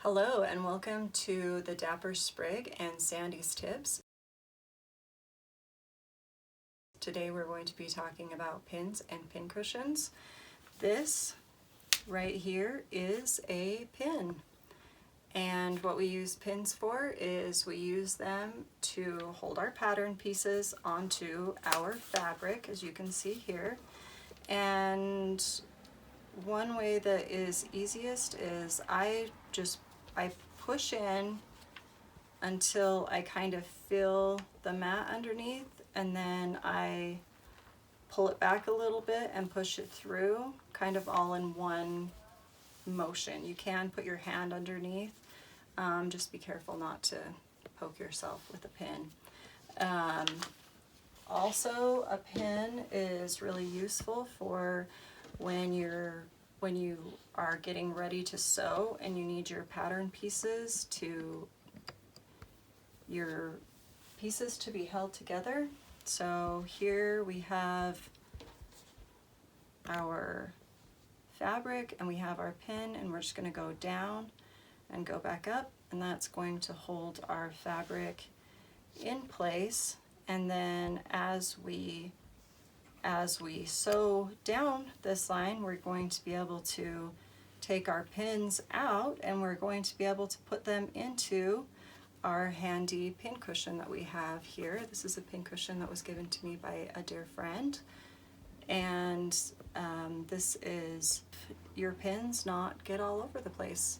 Hello and welcome to the Dapper Sprig and Sandy's Tips. Today we're going to be talking about pins and pincushions. This right here is a pin, and what we use pins for is we use them to hold our pattern pieces onto our fabric, as you can see here. And one way that is easiest is I push in until I kind of feel the mat underneath, and then I pull it back a little bit and push it through, kind of all in one motion. You can put your hand underneath, just be careful not to poke yourself with a pin. Also, a pin is really useful for when you are getting ready to sew and you need your pattern pieces to be held together. So here we have our fabric and we have our pin, and we're just going to go down and go back up, and that's going to hold our fabric in place. And then as we sew down this line, we're going to be able to take our pins out, and we're going to be able to put them into our handy pincushion that we have here. This is a pincushion that was given to me by a dear friend, and this is your pins not get all over the place.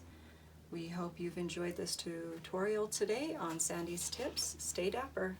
We hope you've enjoyed this tutorial today on Sandy's Tips. Stay dapper.